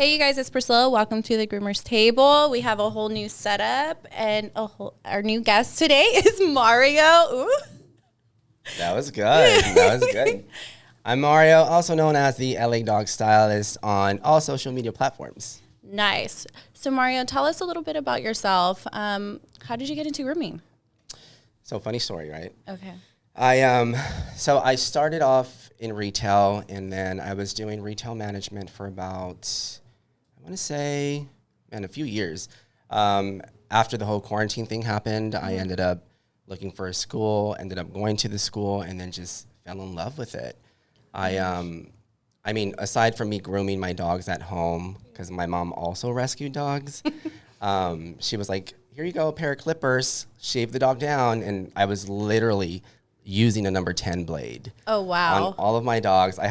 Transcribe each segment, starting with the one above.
Hey, you guys, it's Priscilla. Welcome to the Groomers Table. We have a whole new setup, and our new guest today is Mario. Ooh. That was good. That was good. I'm Mario, also known as the LA Dog Stylist on all social media platforms. Nice. So, Mario, tell us a little bit about yourself. How did you get into grooming? So, funny story, right? Okay. I started off in retail, and then I was doing retail management for about, I want to say, a few years. After the whole quarantine thing happened, I ended up looking for a school, ended up going to the school, and then just fell in love with it. I mean, aside from me grooming my dogs at home, because my mom also rescued dogs, she was like, here you go, a pair of clippers, shave the dog down. And I was literally using a number 10 blade. Oh, wow. On all of my dogs. I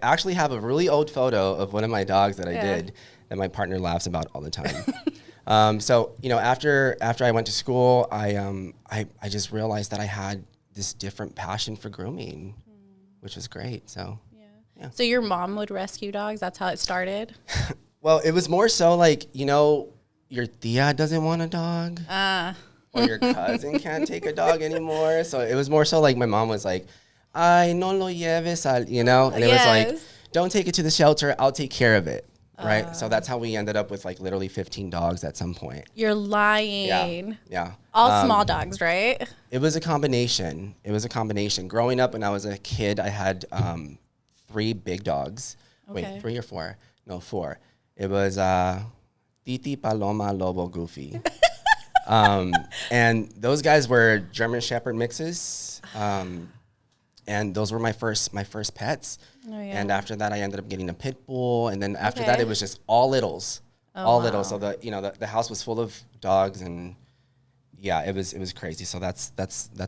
actually have a really old photo of one of my dogs that I did that my partner laughs about all the time. So, after I went to school, I just realized that I had this different passion for grooming, which was great. So, yeah. So your mom would rescue dogs? That's how it started? Well, it was more so like, your tia doesn't want a dog. Or your cousin can't take a dog anymore. So it was more so like my mom was like, ay, no lo lleves al, and it was like, don't take it to the shelter. I'll take care of it. Right. So that's how we ended up with like literally 15 dogs at some point. You're lying. Yeah. All small dogs, right? It was a combination. Growing up when I was a kid, I had 3 big dogs. Okay. Wait, 3 or 4? No, 4. It was Titi, Paloma, Lobo, Goofy. And those guys were German Shepherd mixes. And those were my first pets. Oh, yeah. And after that, I ended up getting a pit bull. And then after that, it was just all littles. Littles. So the house was full of dogs, and yeah, it was crazy. So that's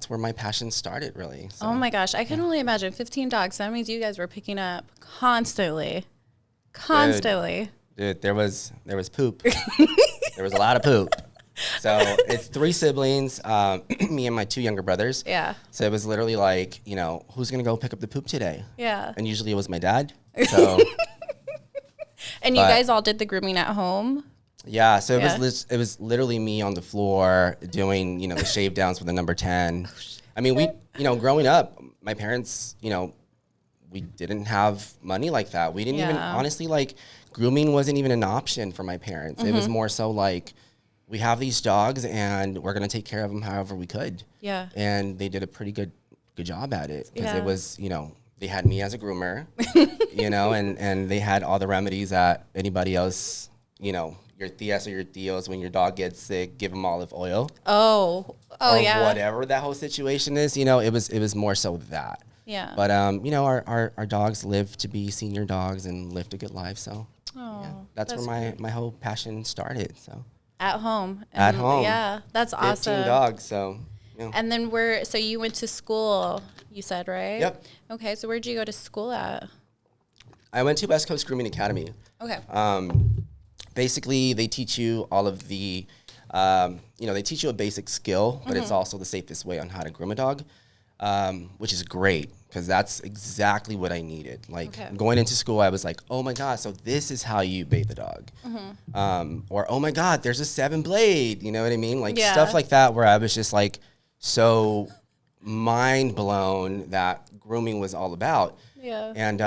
where my passion started, really. So, oh my gosh, I can only imagine 15 dogs. That means you guys were picking up constantly. Dude, there was poop. There was a lot of poop. So it's 3 siblings, me and my 2 younger brothers. Yeah. So it was literally like, who's gonna go pick up the poop today? Yeah. And usually it was my dad. So. And you guys all did the grooming at home? Yeah. So it was literally me on the floor doing, the shave downs with the number 10. I mean, we, growing up, my parents, we didn't have money like that. We didn't even, honestly, like, grooming wasn't even an option for my parents. It was more so like, we have these dogs and we're going to take care of them however we could. Yeah. And they did a pretty good job at it, because it was, they had me as a groomer, and they had all the remedies that anybody else, your tias or your tios, when your dog gets sick, give them olive oil. Or whatever that whole situation is, it was more so that. Yeah. But, our dogs live to be senior dogs and lived a good life. So that's where my whole passion started. So. At home. At home. Yeah, that's 15 awesome. 15 dogs, so. Yeah. And then so you went to school, you said, right? Yep. Okay, so where'd you go to school at? I went to West Coast Grooming Academy. Okay. Basically, they teach you all of the, they teach you a basic skill, but it's also the safest way on how to groom a dog, which is great, because that's exactly what I needed. Like, going into school, I was like, oh my God, so this is how you bathe the dog. Or, oh my God, there's a 7 blade, you know what I mean? Like, stuff like that, where I was just like so mind blown that grooming was all about. Yeah. And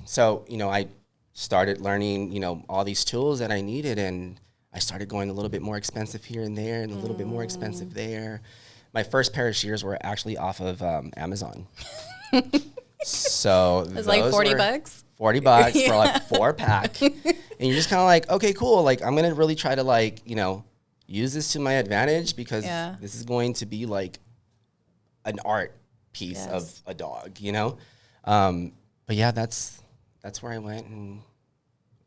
so, I started learning, all these tools that I needed, and I started going a little bit more expensive here and there, and a little bit more expensive there. My first pair of shears were actually off of Amazon. So it was like $40? $40 for like 4-pack. And you're just kind of like, okay, cool. Like, I'm going to really try to, like, use this to my advantage, because this is going to be like an art piece of a dog, But yeah, that's where I went, and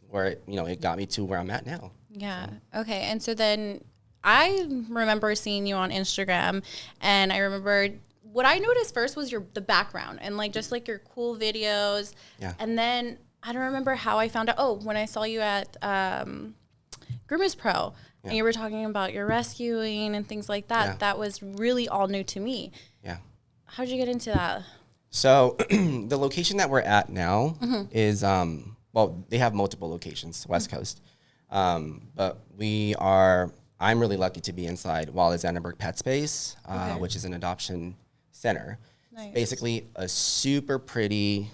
where it got me to where I'm at now. Yeah. Okay. And so then I remember seeing you on Instagram, and I remember what I noticed first was the background, and like just like your cool videos. Yeah. And then I don't remember how I found out. Oh, when I saw you at Groomers Pro, and you were talking about your rescuing and things like that. That was really all new to me. Yeah. How'd you get into that? So the location that we're at now is well, they have multiple locations, West Coast. But I'm really lucky to be inside Wallace Annenberg Pet Space, which is an adoption center. Nice. It's basically a super pretty,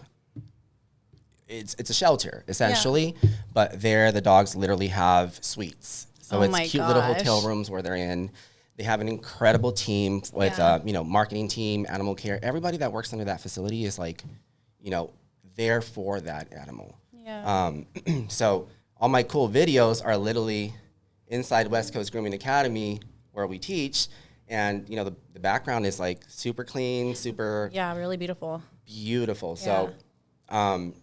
it's a shelter essentially, but there the dogs literally have suites. So it's cute little hotel rooms where they're in. They have an incredible team with, marketing team, animal care. Everybody that works under that facility is like, there for that animal. Yeah. So all my cool videos are literally inside West Coast Grooming Academy where we teach. And, the background is like super clean, super. Yeah, really beautiful. Beautiful. Yeah. So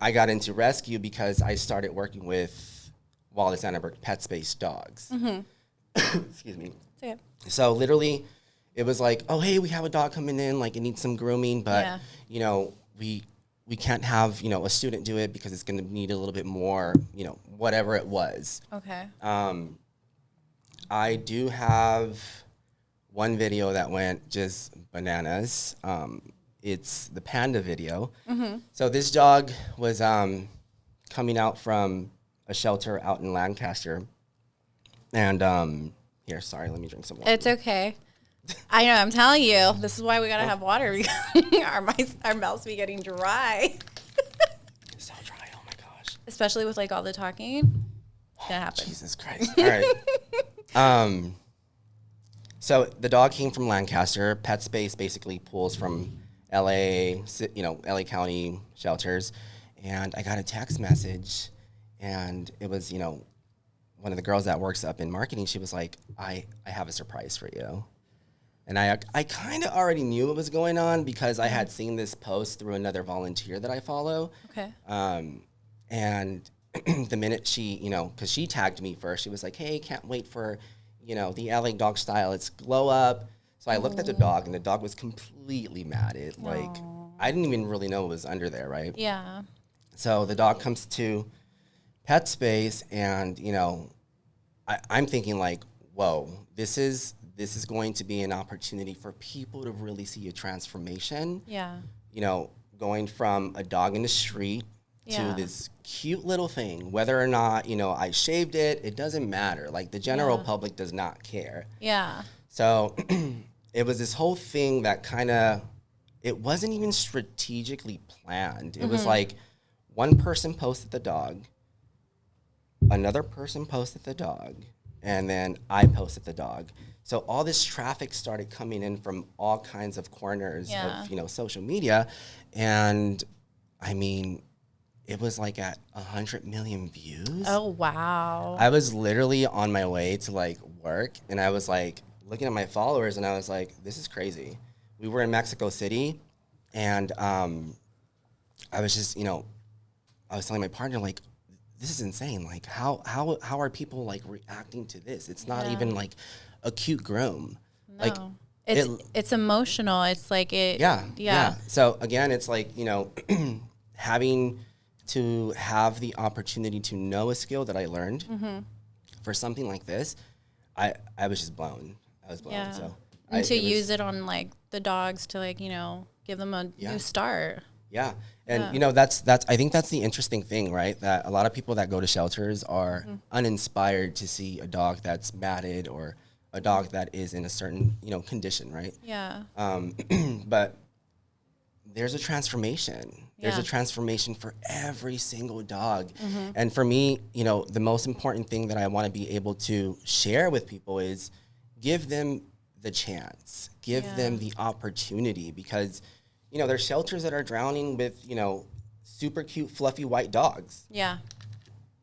I got into rescue because I started working with Wallace Annenberg Pet Space dogs. Mm-hmm. Excuse me. Okay. So literally it was like, oh, hey, we have a dog coming in, like it needs some grooming, but, we can't have, a student do it because it's going to need a little bit more, whatever it was. Okay. I do have one video that went just bananas. It's the panda video. Mm-hmm. So this dog was coming out from a shelter out in Lancaster. And here, sorry, let me drink some water. It's okay. I know, I'm telling you, this is why we gotta have water because our mouths be getting dry. It's so dry, oh my gosh. Especially with like all the talking. It's gonna happen. Jesus Christ. All right. So the dog came from Lancaster. Pet Space basically pulls from LA, LA County shelters. And I got a text message, and it was, one of the girls that works up in marketing. She was like, I have a surprise for you. And I kind of already knew what was going on because I had seen this post through another volunteer that I follow. Okay. And the minute she, because she tagged me first, she was like, hey, can't wait for, the LA dog style. It's glow up. So I looked at the dog, and the dog was completely matted. Like, I didn't even really know what was under there, right? Yeah. So the dog comes to Pet Space, and, I'm thinking like, whoa, this is going to be an opportunity for people to really see a transformation. Yeah. Going from a dog in the street to this cute little thing, whether or not, I shaved it, it doesn't matter. Like the general public does not care. Yeah. So it was this whole thing that it wasn't even strategically planned. It was like one person posted the dog, another person posted the dog, and then I posted the dog. So all this traffic started coming in from all kinds of corners of, social media. And I mean, it was like at 100 million views. Oh, wow. I was literally on my way to like work, and I was like looking at my followers, and I was like, this is crazy. We were in Mexico City, and I was just, I was telling my partner, like, this is insane. Like, how are people like reacting to this? It's not even like a cute groom. No. Like it's emotional. It's like it. Yeah. So again, it's like, having to have the opportunity to know a skill that I learned for something like this, I was just blown. I was blown. Yeah. So and to use it on like the dogs to like, give them a new start. Yeah. And, that's I think that's the interesting thing, right? That a lot of people that go to shelters are uninspired to see a dog that's matted or a dog that is in a certain, condition, right? Yeah. But there's a transformation. There's a transformation for every single dog. And for me, the most important thing that I want to be able to share with people is give them the chance, give them the opportunity, because there's shelters that are drowning with, super cute, fluffy white dogs. Yeah.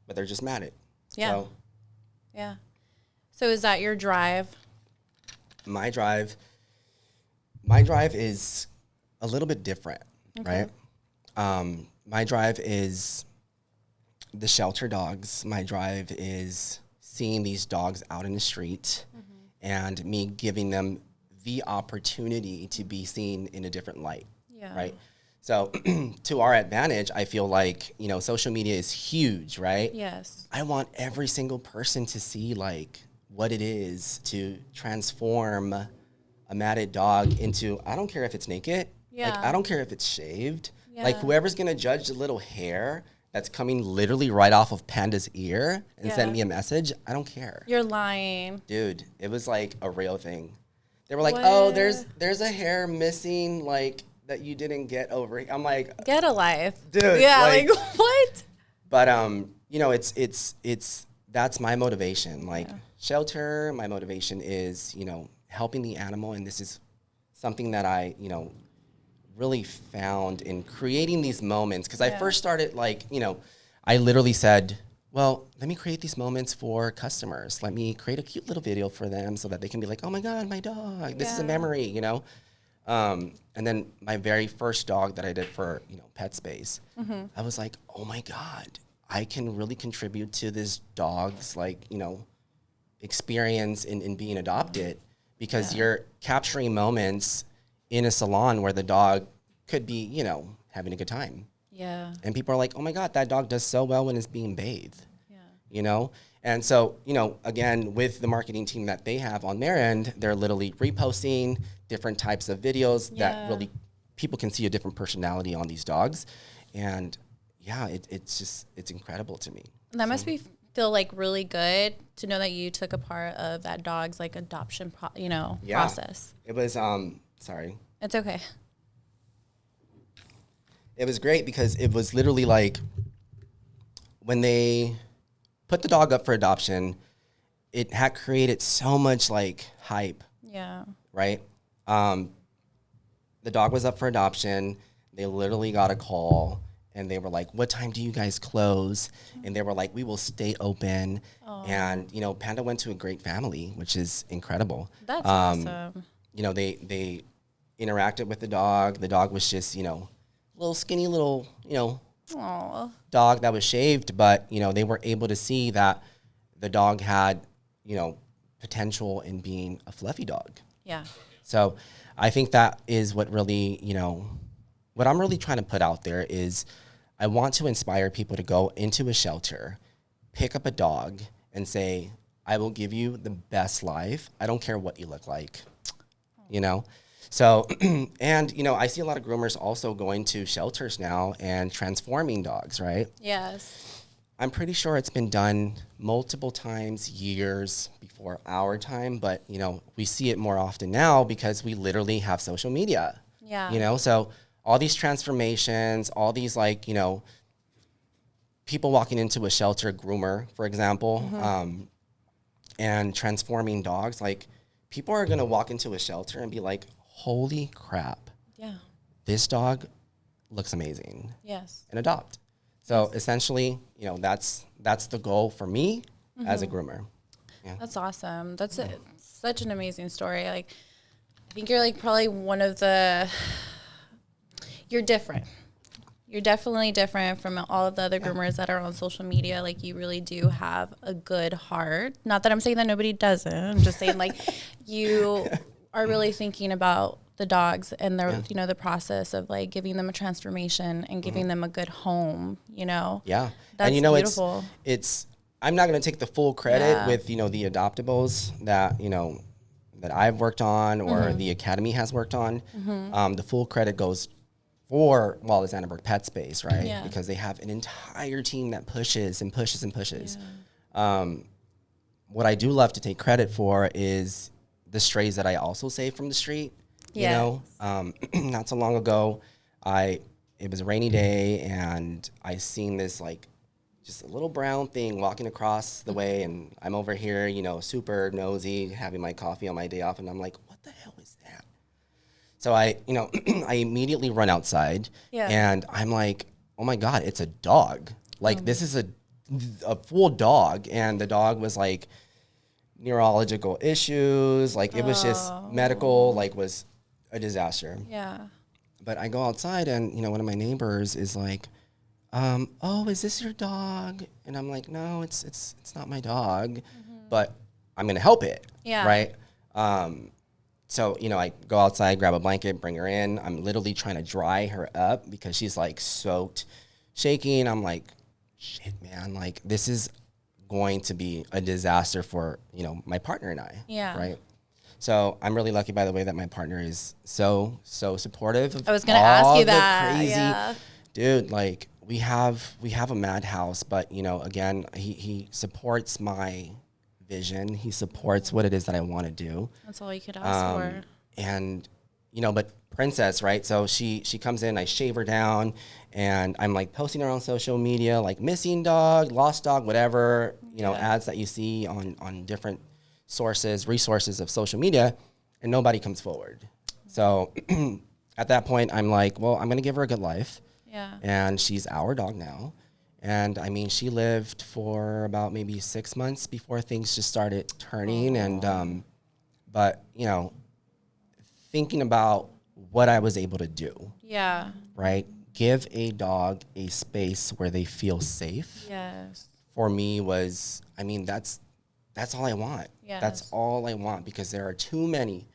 But they're just matted. Yeah. So, yeah. So is that your drive? My drive is a little bit different, right? My drive is the shelter dogs. My drive is seeing these dogs out in the street and me giving them the opportunity to be seen in a different light. Yeah. Right. So to our advantage, I feel like, social media is huge, right? Yes. I want every single person to see like what it is to transform a matted dog into, I don't care if it's naked. Yeah. Like, I don't care if it's shaved. Yeah. Like, whoever's going to judge the little hair that's coming literally right off of Panda's ear and send me a message, I don't care. You're lying. Dude, it was like a real thing. They were like, oh, there's a hair missing, like, that you didn't get over. I'm like, get a life. Dude. Yeah, like what? But, you know, it's that's my motivation. Like, shelter, my motivation is, you know, helping the animal. And this is something that I, you know, really found in creating these moments. Because I first started, like, you know, I literally said, well, let me create these moments for customers. Let me create a cute little video for them so that they can be like, oh my God, my dog, this is a memory, you know? And then my very first dog that I did for, you know, Pet Space, I was like, oh my God, I can really contribute to this dog's, like, you know, experience in being adopted, because you're capturing moments in a salon where the dog could be, you know, having a good time. Yeah. And people are like, oh my God, that dog does so well when it's being bathed. Yeah. You know? And so, you know, again, with the marketing team that they have on their end, they're literally reposting different types of videos that really people can see a different personality on these dogs. And yeah, it's incredible to me. That must feel like really good to know that you took a part of that dog's like adoption, process. It was, sorry. It's okay. It was great because it was literally like when they put the dog up for adoption, it had created so much like hype. Yeah. Right? The dog was up for adoption. They literally got a call and they were like, what time do you guys close? And they were like, we will stay open. Aww. And, you know, Panda went to a great family, which is incredible. That's awesome. You know, they interacted with the dog. The dog was just, you know, little skinny little, you know, Aww. dog that was shaved, but, you know, they were able to see that the dog had, you know, potential in being a fluffy dog. Yeah. So I think that is what really, you know, what I'm really trying to put out there is I want to inspire people to go into a shelter, pick up a dog and say, I will give you the best life. I don't care what you look like, you know? So, and, you know, I see a lot of groomers also going to shelters now and transforming dogs, right? Yes. I'm pretty sure it's been done multiple times, years before our time, but, you know, we see it more often now because we literally have social media. Yeah. You know, so all these transformations, all these, like, you know, people walking into a shelter, groomer, for example, and transforming dogs, like, people are going to walk into a shelter and be like, holy crap. Yeah. This dog looks amazing. Yes. And adopt. So essentially, you know, that's the goal for me as a groomer. Yeah. That's awesome. That's such an amazing story. Like, I think you're like probably one of the, you're different. You're definitely different from all of the other groomers that are on social media. Like, you really do have a good heart. Not that I'm saying that nobody doesn't. I'm just saying, like, you are really thinking about the dogs and the, you know, the process of like giving them a transformation and giving them a good home, you know? Yeah. That's and you know, beautiful. it's, I'm not going to take the full credit with, you know, the adoptables that, you know, that I've worked on or the Academy has worked on. The full credit goes for Wallace Annenberg Pet Space, right? Yeah. Because they have an entire team that pushes and pushes and pushes. Yeah. What I do love to take credit for is the strays that I also save from the street. You know, not so long ago, it was a rainy day and I seen this like just a little brown thing walking across the way, and I'm over here, you know, super nosy, having my coffee on my day off, and I'm like, what the hell is that? So I, you know, I immediately run outside and I'm like, oh my God, it's a dog. Like this is a full dog, and the dog was like neurological issues, like it was just medical, like was a disaster. Yeah. But I go outside and, you know, one of my neighbors is like, oh, is this your dog? And I'm like, no, it's not my dog, but I'm going to help it. Yeah. Right. So, you know, I go outside, grab a blanket, bring her in. I'm literally trying to dry her up because she's like soaked, shaking. I'm like, shit, man, like this is going to be a disaster for, you know, my partner and I. Yeah. Right. So I'm really lucky, by the way, that my partner is so supportive. I was going to ask you that. Crazy, dude, like we have a madhouse, but you know, again, he supports my vision. He supports what it is that I want to do. That's all you could ask for. And you know, but Princess, right? So she comes in, I shave her down, and I'm like posting her on social media, like missing dog, lost dog, whatever, you know, ads that you see on different resources of social media, and nobody comes forward. So at that point, I'm like, well, I'm gonna give her a good life. Yeah. And she's our dog now. And I mean, she lived for about maybe 6 months before things just started turning. Aww. And, but you know, thinking about what I was able to do. Yeah. Right? Give a dog a space where they feel safe. Yes. For me was, I mean, that's all I want. Yes. That's all I want, because there are too many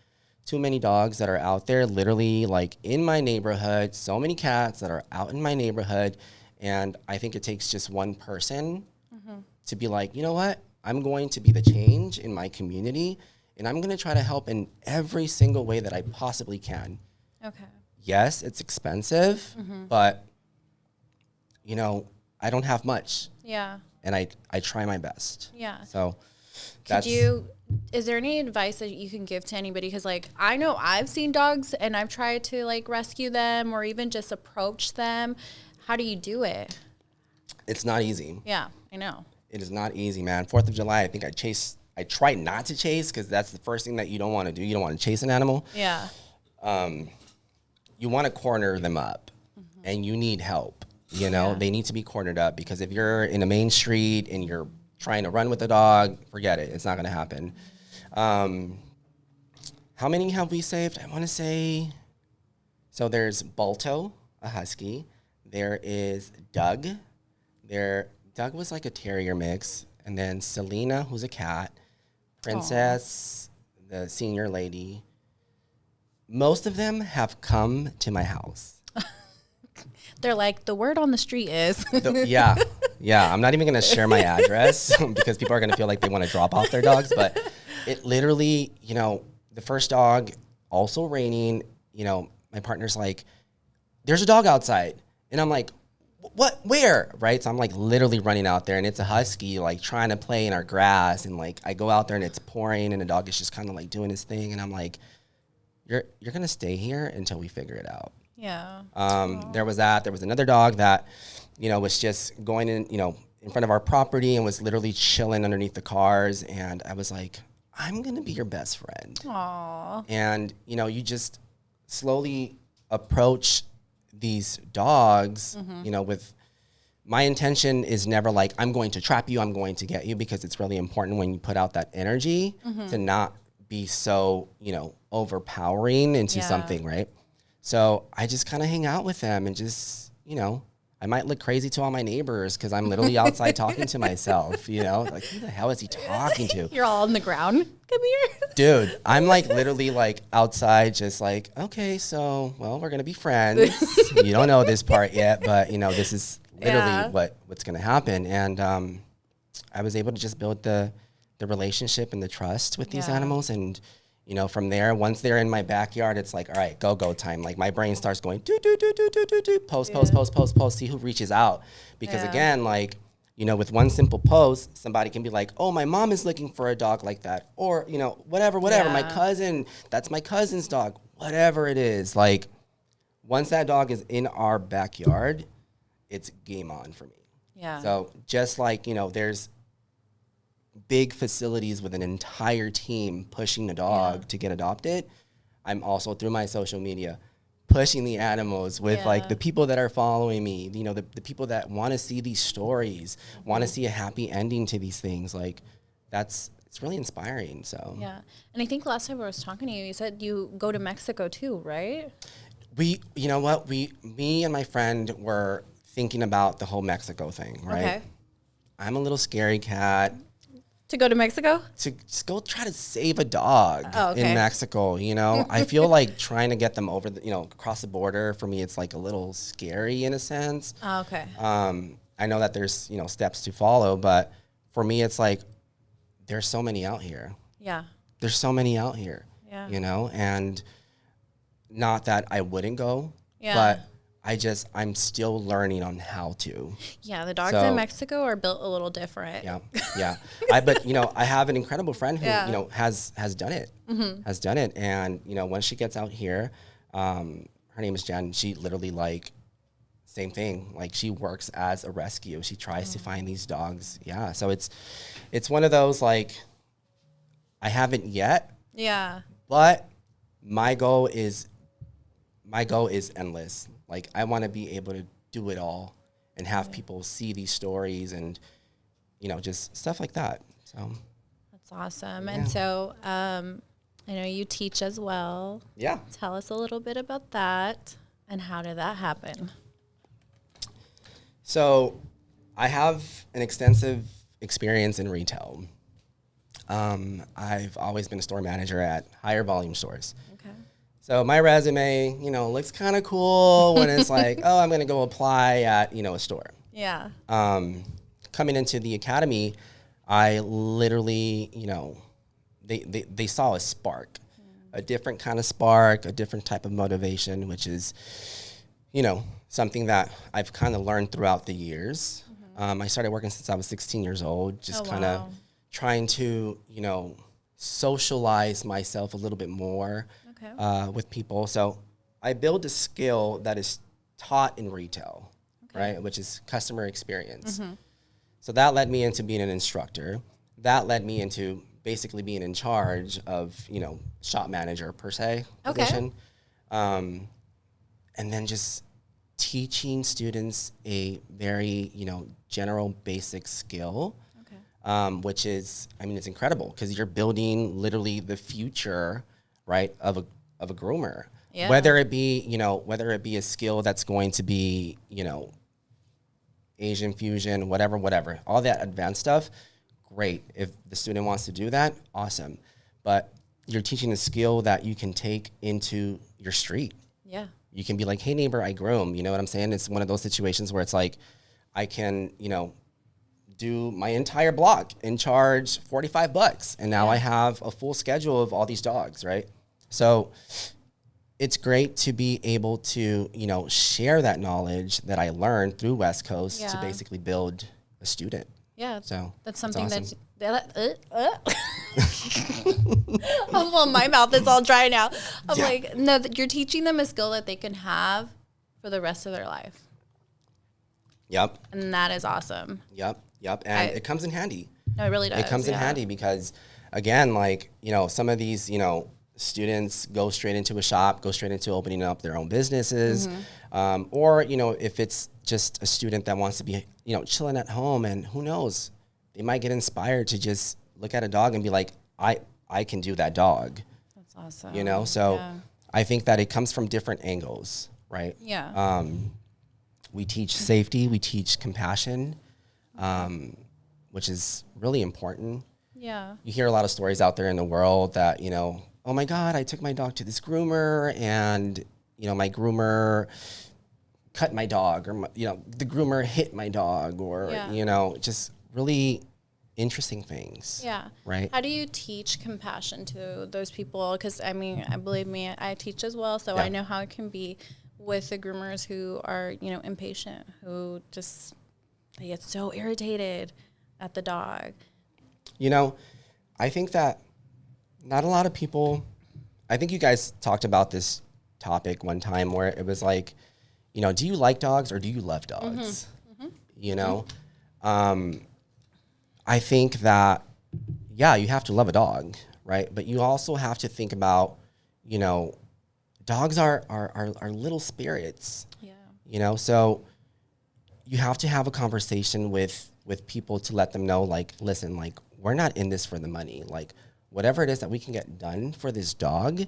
dogs that are out there, literally like in my neighborhood, so many cats that are out in my neighborhood. And I think it takes just one person to be like, you know what? I'm going to be the change in my community, and I'm going to try to help in every single way that I possibly can. Okay. Yes, it's expensive, but you know, I don't have much. Yeah. And I try my best. Yeah. So is there any advice that you can give to anybody? Because like, I know I've seen dogs and I've tried to like rescue them or even just approach them. How do you do it? It's not easy. Yeah, I know. It is not easy, man. 4th of July, I think I try not to chase, because that's the first thing that you don't want to do. You don't want to chase an animal. Yeah. You want to corner them up, and you need help. You know, they need to be cornered up, because if you're in a main street and you're trying to run with the dog, forget it. It's not going to happen. How many have we saved? I want to say, so there's Balto, a husky. There is Doug. Doug was like a terrier mix. And then Selena, who's a cat. Princess, the senior lady. Most of them have come to my house. They're like, the word on the street is. Yeah. I'm not even going to share my address because people are going to feel like they want to drop off their dogs. But it literally, you know, the first dog, also raining, you know, my partner's like, there's a dog outside. And I'm like, what, where? Right? So I'm like literally running out there, and it's a husky, like trying to play in our grass. And like, I go out there and it's pouring, and the dog is just kind of like doing his thing. And I'm like, you're going to stay here until we figure it out. Yeah. There was that. There was another dog that, you know, was just going in, you know, in front of our property and was literally chilling underneath the cars. And I was like, I'm going to be your best friend. Aww. And, you know, you just slowly approach these dogs, you know, with my intention is never like, I'm going to trap you, I'm going to get you, because it's really important when you put out that energy to not be so, you know, overpowering into something, right? So I just kind of hang out with them and just, you know, I might look crazy to all my neighbors because I'm literally outside talking to myself, you know, like, who the hell is he talking to? You're all on the ground. Come here. Dude, I'm like literally like outside just like, okay, so, well, we're going to be friends. You don't know this part yet, but, you know, this is literally what's going to happen. And I was able to just build the relationship and the trust with these animals. And, you know, from there, once they're in my backyard, it's like, all right, go time. Like my brain starts going, post, see who reaches out. Because again, like, you know, with one simple post, somebody can be like, oh, my mom is looking for a dog like that. Or, you know, whatever, my cousin, that's my cousin's dog, whatever it is. Like, once that dog is in our backyard, it's game on for me. Yeah. So just like, you know, there's big facilities with an entire team pushing the dog to get adopted, I'm also through my social media pushing the animals with like the people that are following me, you know, the people that want to see these stories, want to see a happy ending to these things. Like it's really inspiring. So yeah. And I think last time I was talking to you, you said you go to Mexico too, right? You know what, me and my friend were thinking about the whole Mexico thing, right? Okay. I'm a little scary cat. To go to Mexico? To just go try to save a dog in Mexico, you know? I feel like trying to get them over, across the border, for me, it's like a little scary in a sense. Oh, okay. I know that there's, steps to follow, but for me, it's like, there's so many out here. Yeah. There's so many out here, yeah. And not that I wouldn't go, but I'm still learning on how to. Yeah, the dogs in Mexico are built a little different. Yeah. But I have an incredible friend who, has done it, And, when she gets out here, her name is Jen. She literally same thing. Like she works as a rescue. She tries to find these dogs. Yeah. So it's one of those, I haven't yet. Yeah. But my goal is endless. Like I want to be able to do it all and have people see these stories and, just stuff like that. So that's awesome. Yeah. And so, I know you teach as well. Yeah. Tell us a little bit about that and how did that happen? So I have an extensive experience in retail. I've always been a store manager at higher volume stores. Okay. So my resume, looks kind of cool when it's I'm going to go apply at, a store. Yeah. Coming into the academy, I literally, they saw a spark, a different kind of spark, a different type of motivation, which is, something that I've kind of learned throughout the years. I started working since I was 16 years old, just kind of trying to, socialize myself a little bit more with people. So I build a skill that is taught in retail, right, which is customer experience. So that led me into being an instructor. That led me into basically being in charge of, shop manager per se position. And then just teaching students a very, general basic skill, which is, it's incredible because you're building literally the future, right, of a groomer. Yeah. Whether it be a skill that's going to be, Asian fusion, whatever, all that advanced stuff, great. If the student wants to do that, awesome. But you're teaching a skill that you can take into your street. Yeah. You can be like, hey, neighbor, I groom. You know what I'm saying? It's one of those situations where it's like, I can, do my entire block and charge $45. And now I have a full schedule of all these dogs, right? So it's great to be able to, share that knowledge that I learned through West Coast to basically build a student. Yeah. So that's something awesome. Well, my mouth is all dry now. I'm no, you're teaching them a skill that they can have for the rest of their life. Yep. And that is awesome. Yep. And it comes in handy. No, it really does. It comes in handy because, again, some of these, students go straight into a shop, go straight into opening up their own businesses. Or, if it's just a student that wants to be, chilling at home, and who knows, they might get inspired to just look at a dog and be like, I can do that dog. That's awesome. So I think that it comes from different angles, right? Yeah. We teach safety, we teach compassion, which is really important. Yeah. You hear a lot of stories out there in the world that, oh my God, I took my dog to this groomer and, my groomer cut my dog, or, the groomer hit my dog, or, just really interesting things. Yeah. Right. How do you teach compassion to those people? Because, believe me, I teach as well, so I know how it can be with the groomers who are, impatient, who just, they get so irritated at the dog. I think that not a lot of people, I think you guys talked about this topic one time where it was like, do you like dogs or do you love dogs? I think that, you have to love a dog, right? But you also have to think about, dogs are little spirits. Yeah. So you have to have a conversation with people to let them know, listen, we're not in this for the money. Whatever it is that we can get done for this dog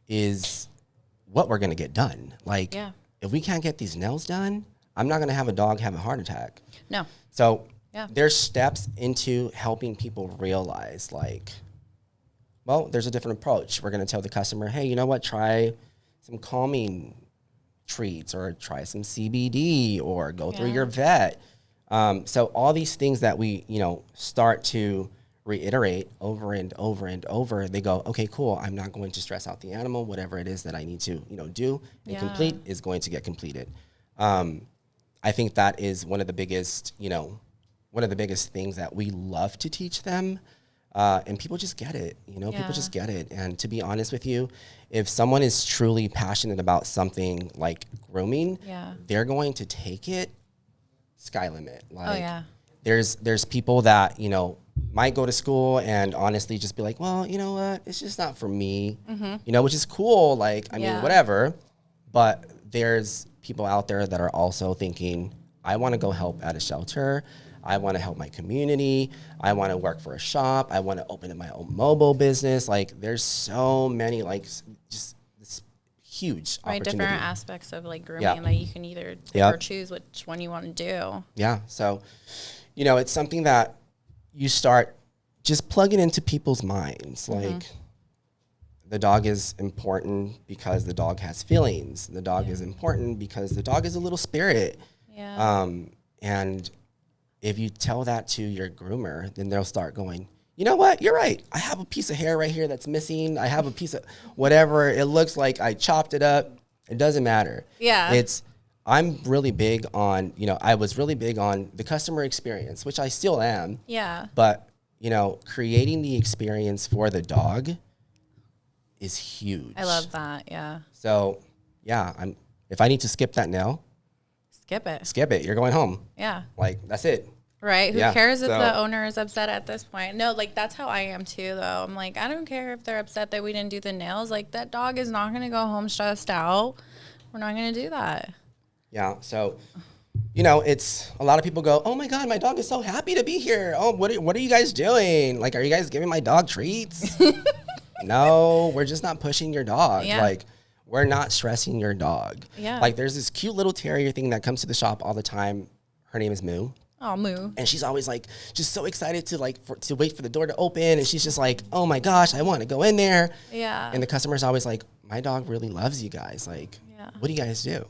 is what we're going to get done. If we can't get these nails done, I'm not going to have a dog have a heart attack. No. So there's steps into helping people realize, there's a different approach. We're going to tell the customer, hey, you know what? Try some calming treats, or try some CBD, or go through your vet. So all these things that we, start to reiterate over and over and over, they go, okay, cool. I'm not going to stress out the animal. Whatever it is that I need to, do and complete is going to get completed. I think that is one of the biggest, things that we love to teach them. And people just get it, people just get it. And to be honest with you, if someone is truly passionate about something like grooming, they're going to take it sky limit. Like, there's people that, might go to school and honestly just be like, well, you know what, it's just not for me, which is cool. Like, I mean, whatever. But there's people out there that are also thinking, I want to go help at a shelter. I want to help my community. I want to work for a shop. I want to open up my own mobile business. Like, there's so many, like, just this huge opportunity. Different aspects of like grooming that you can either pick or choose which one you want to do. Yeah. So, it's something that you start just plugging into people's minds. Like, the dog is important because the dog has feelings. The dog is important because the dog is a little spirit. Yeah. And if you tell that to your groomer, then they'll start going, you know what? You're right. I have a piece of hair right here that's missing. I have a piece of whatever. It looks like I chopped it up. It doesn't matter. Yeah. I'm really big on, I was really big on the customer experience, which I still am. Yeah. But, creating the experience for the dog is huge. I love that. Yeah. So, if I need to skip that nail, skip it. You're going home. Yeah. Like, that's it. Right. Who cares if the owner is upset at this point? No, like, that's how I am too, though. I'm like, I don't care if they're upset that we didn't do the nails. Like, that dog is not going to go home stressed out. We're not going to do that. Yeah. So, it's a lot of people go, oh my God, my dog is so happy to be here. Oh, what are you guys doing? Like, are you guys giving my dog treats? No, we're just not pushing your dog. Yeah. Like, we're not stressing your dog. Yeah. Like, there's this cute little terrier thing that comes to the shop all the time. Her name is Moo. Oh, Moo. And she's always like, just so excited to wait for the door to open. And she's just like, oh my gosh, I want to go in there. Yeah. And the customer's always like, my dog really loves you guys. Like, what do you guys do?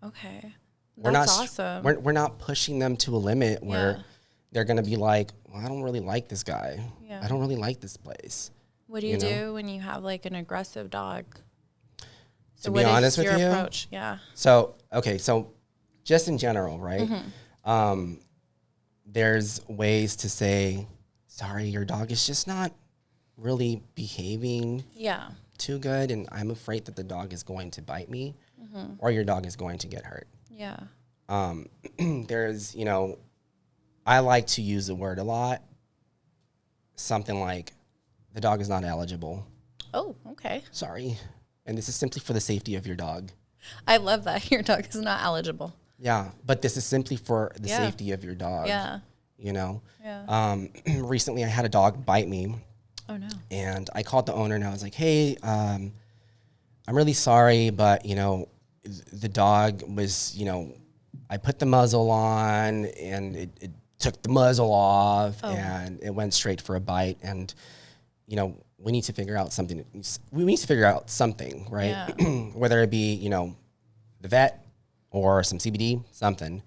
Okay. That's awesome. We're not pushing them to a limit where they're going to be like, well, I don't really like this guy. Yeah. I don't really like this place. What do you do when you have like an aggressive dog? So to be honest with you, approach? Yeah. So just in general, right? There's ways to say, sorry, your dog is just not really behaving too good, and I'm afraid that the dog is going to bite me, or your dog is going to get hurt. Yeah. There's, I like to use the word a lot. Something like, the dog is not eligible. Oh, okay. Sorry. And this is simply for the safety of your dog. I love that. Your dog is not eligible. Yeah, but this is simply for the safety of your dog. Yeah. Yeah. Recently I had a dog bite me. Oh, no. And I called the owner and I was like, hey, I'm really sorry, but, the dog was, I put the muzzle on and it took the muzzle off and it went straight for a bite. And, we need to figure out something. We need to figure out something, right? Yeah. Whether it be, the vet or some CBD, something.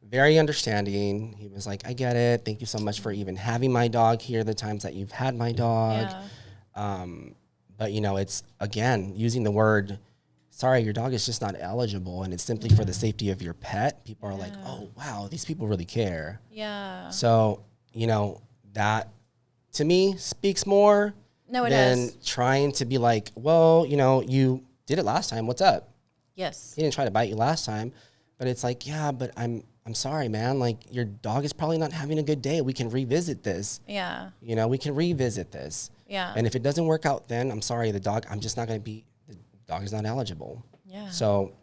Very understanding. He was like, I get it. Thank you so much for even having my dog here the times that you've had my dog. Yeah. But, it's, again, using the word, sorry, your dog is just not eligible, and it's simply for the safety of your pet. People are like, oh, wow, these people really care. Yeah. So, that, to me, speaks more than trying to be like, well, you did it last time. What's up? Yes. He didn't try to bite you last time. But it's like, yeah, but I'm sorry, man. Like, your dog is probably not having a good day. We can revisit this. Yeah. We can revisit this. Yeah. And if it doesn't work out, then I'm sorry, the dog is not eligible. Yeah. So,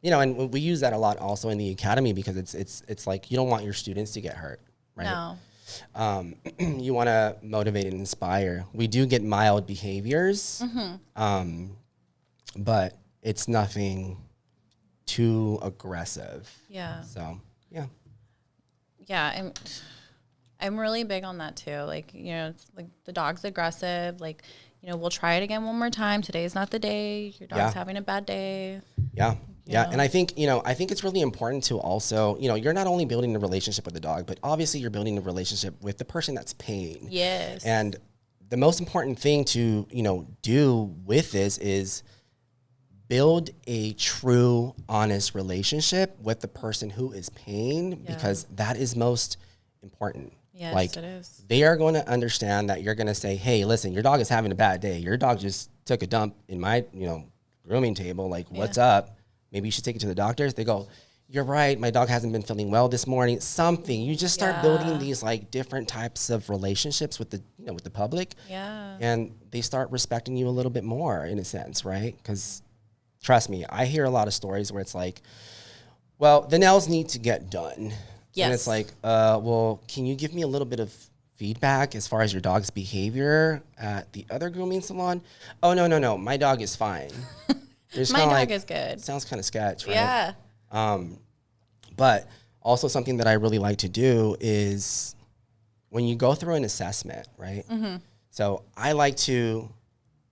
and we use that a lot also in the academy because it's like, you don't want your students to get hurt, right? No. You want to motivate and inspire. We do get mild behaviors, but it's nothing too aggressive. Yeah. So, yeah. Yeah, I'm really big on that too. Like, it's like the dog's aggressive. Like, we'll try it again one more time. Today's not the day. Your dog's having a bad day. Yeah. Yeah. And I think it's really important to also, you're not only building a relationship with the dog, but obviously you're building a relationship with the person that's paying. Yes. And the most important thing to, do with this is build a true, honest relationship with the person who is paying, because that is most important. Yes, like, it is. They are going to understand that you're going to say, hey, listen, your dog is having a bad day. Your dog just took a dump in my, grooming table. Like, what's up? Maybe you should take it to the doctors. They go, you're right. My dog hasn't been feeling well this morning. Something. You just start building these like different types of relationships with the, with the public. Yeah. And they start respecting you a little bit more in a sense, right? Because trust me, I hear a lot of stories where it's like, well, the nails need to get done. Yes. And it's like, well, can you give me a little bit of feedback as far as your dog's behavior at the other grooming salon? Oh, no. My dog is fine. My dog is good. Sounds kind of sketch, right? Yeah. But also something that I really like to do is when you go through an assessment, right? Mm-hmm. So I like to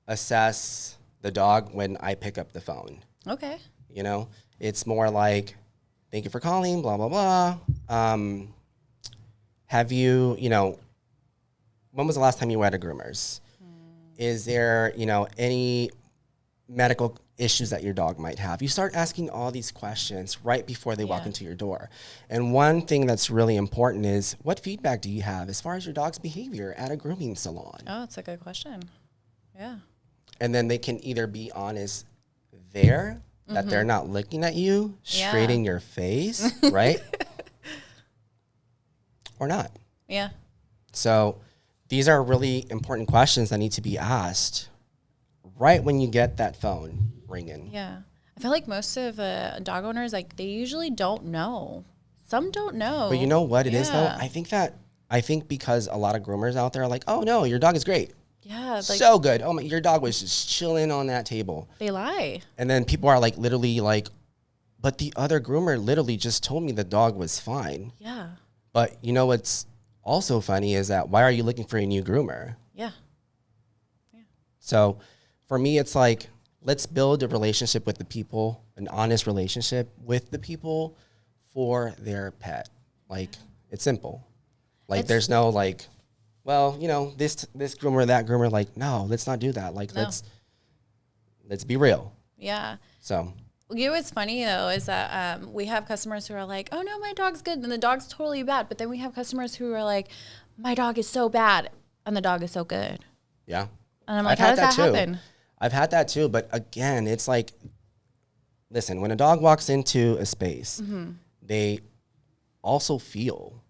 assess the dog when I pick up the phone. Okay. It's more like, thank you for calling, blah, blah, blah. Have you, when was the last time you were at a groomer's? Is there, any medical issues that your dog might have? You start asking all these questions right before they walk into your door. And one thing that's really important is, what feedback do you have as far as your dog's behavior at a grooming salon? Oh, that's a good question. Yeah. And then they can either be honest there, that they're not looking at you straight in your face, right? Or not. Yeah. So these are really important questions that need to be asked right when you get that phone ringing. Yeah. I feel like most of dog owners, like, they usually don't know. Some don't know. But you know what it is, though? I think because a lot of groomers out there are like, oh, no, your dog is great. Yeah. Like, so good. Oh, my, your dog was just chilling on that table. They lie. And then people are like, literally like, but the other groomer literally just told me the dog was fine. Yeah. But you know what's also funny is that, why are you looking for a new groomer? Yeah. So for me, it's like, let's build a relationship with the people, an honest relationship with the people for their pet. Like, it's simple. Like, there's no like, well, this groomer, that groomer, like, no, let's not do that. Like, let's be real. Yeah. So. What's funny, though, is that we have customers who are like, oh, no, my dog's good, and the dog's totally bad. But then we have customers who are like, my dog is so bad, and the dog is so good. Yeah. And I'm like, how does that happen? I've had that, too. But, again, it's like, listen, when a dog walks into a space, they also feel,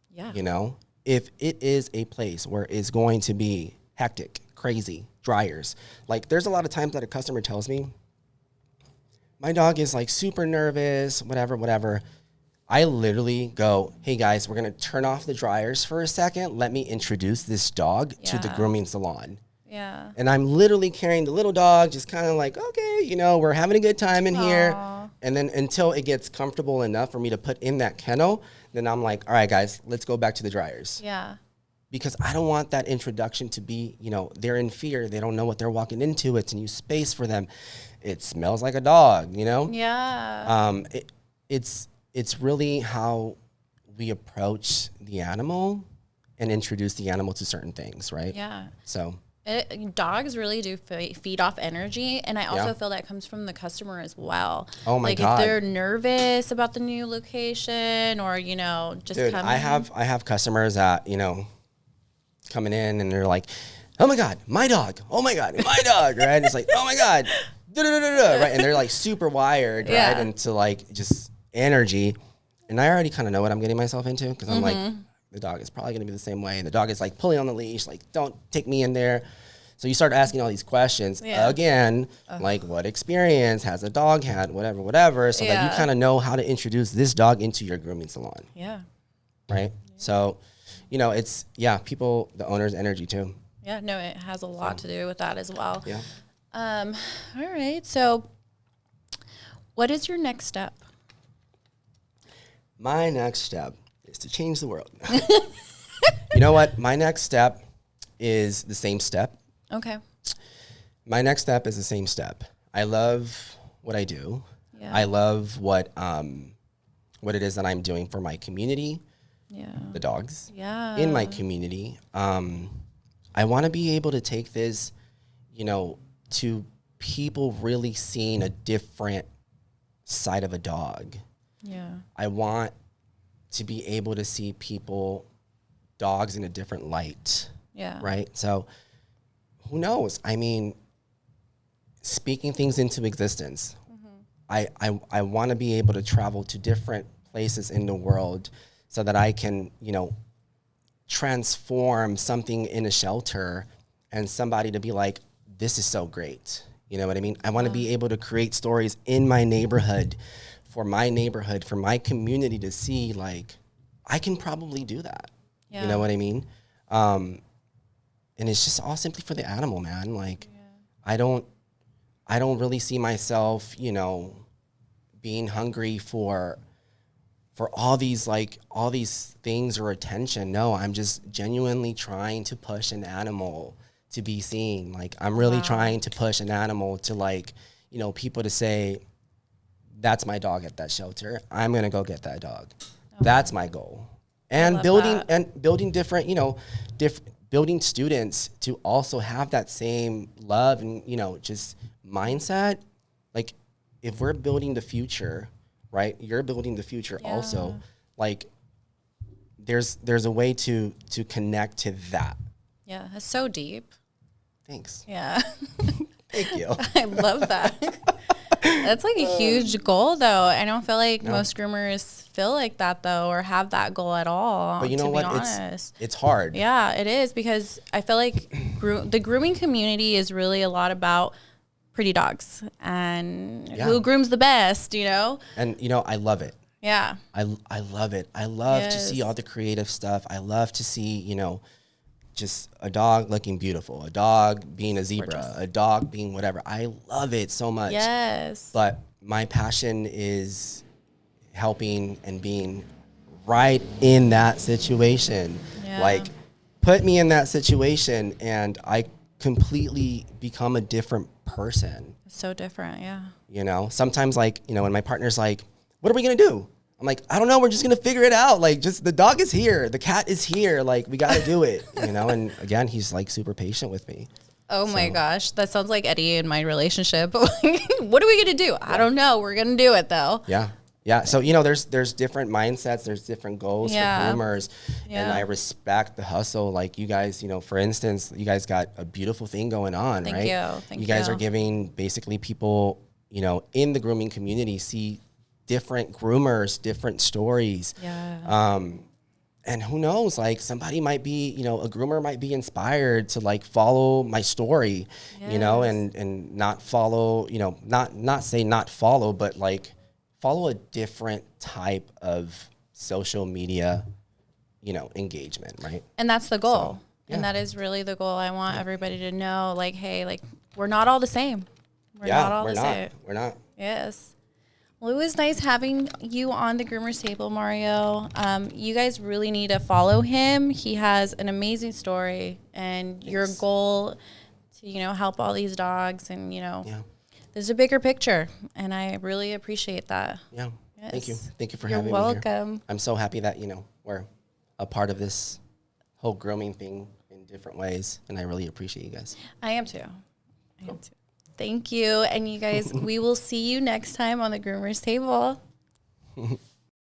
if it is a place where it's going to be hectic, crazy, dryers. Like, there's a lot of times that a customer tells me, my dog is like super nervous, whatever. I literally go, hey guys, we're going to turn off the dryers for a second. Let me introduce this dog to the grooming salon. Yeah. And I'm literally carrying the little dog, just kind of like, okay, we're having a good time in here. And then until it gets comfortable enough for me to put in that kennel, then I'm like, all right, guys, let's go back to the dryers. Yeah. Because I don't want that introduction to be, they're in fear. They don't know what they're walking into. It's a new space for them. It smells like a dog, Yeah. It's really how we approach the animal and introduce the animal to certain things, right? Yeah. So. Dogs really do feed off energy, and I also feel that comes from the customer as well. Oh my God! If they're nervous about the new location, or just Dude, coming. I have customers that coming in and they're like, oh my God, my dog! Oh my God, my dog! Right? It's like, oh my God, right? And they're like super wired, right? Into like just energy, and I already kind of know what I'm getting myself into, because I'm like, the dog is probably going to be the same way. And the dog is like pulling on the leash, like, don't take me in there. So you start asking all these questions again, like, what experience has a dog had, whatever, so that you kind of know how to introduce this dog into your grooming salon. Yeah. Right? So, it's, people, the owner's energy too. Yeah, no, it has a lot to do with that as well. Yeah. All right. So what is your next step? My next step is to change the world. You know what? My next step is the same step. Okay. My next step is the same step. I love what I do. Yeah. I love what it is that I'm doing for my community. Yeah. The dogs. Yeah. In my community. I want to be able to take this, to people really seeing a different side of a dog. Yeah. I want to be able to see dogs in a different light. Yeah. Right? So who knows? I mean, speaking things into existence. I want to be able to travel to different places in the world so that I can, transform something in a shelter and somebody to be like, this is so great. You know what I mean? I want to be able to create stories in my neighborhood, for my community to see, like, I can probably do that. Yeah. You know what I mean? And it's just all simply for the animal, man. Like, I don't really see myself, being hungry for all these things or attention. No, I'm just genuinely trying to push an animal to be seen. Like, I'm really trying to push an animal to, like, people to say, that's my dog at that shelter. I'm going to go get that dog. That's my goal. And building different, building students to also have that same love and, just mindset. Like, if we're building the future, right? You're building the future also. Like, there's a way to connect to that. Yeah, it's so deep. Thanks. Yeah. Thank you. I love that. That's like a huge goal, though. I don't feel like most groomers feel like that, though, or have that goal at all. But you know what? It's hard. Yeah, it is, because I feel like the grooming community is really a lot about pretty dogs and who grooms the best, And, I love it. Yeah. I love it. I love to see all the creative stuff. I love to see, just a dog looking beautiful, a dog being a zebra, gorgeous. A dog being whatever. I love it so much. Yes. But my passion is helping and being right in that situation. Yeah. Like, put me in that situation and I completely become a different person. So different, yeah. Sometimes, like, when my partner's like, what are we going to do? I'm like, I don't know. We're just going to figure it out. Like, just the dog is here. The cat is here. Like, we got to do it, And again, he's like super patient with me. Oh my gosh. That sounds like Eddie and my relationship. What are we going to do? I don't know. We're going to do it though. Yeah. Yeah. So, there's different mindsets. There's different goals for groomers. Yeah. And I respect the hustle. Like, you guys, for instance, you guys got a beautiful thing going on, right? Thank you. Thank you. You guys are giving basically people, in the grooming community see different groomers, different stories. Yeah. And who knows, like, somebody might be, a groomer might be inspired to, like, follow my story, and not follow, not say not follow, but like follow a different type of social media, engagement, right? And that's the goal. So, and that is really the goal. I want everybody to know, like, hey, like, we're not all the same. We're not. Yes. Well, it was nice having you on the Groomers Table, Mario. You guys really need to follow him. He has an amazing story, and your goal to, help all these dogs, and, there's a bigger picture, and I really appreciate that. Yeah. Yes. Thank you. Thank you for You're having me here. You're welcome. I'm so happy that, we're a part of this whole grooming thing in different ways, and I really appreciate you guys. I am too. Thank you. And you guys, we will see you next time on the Groomers Table.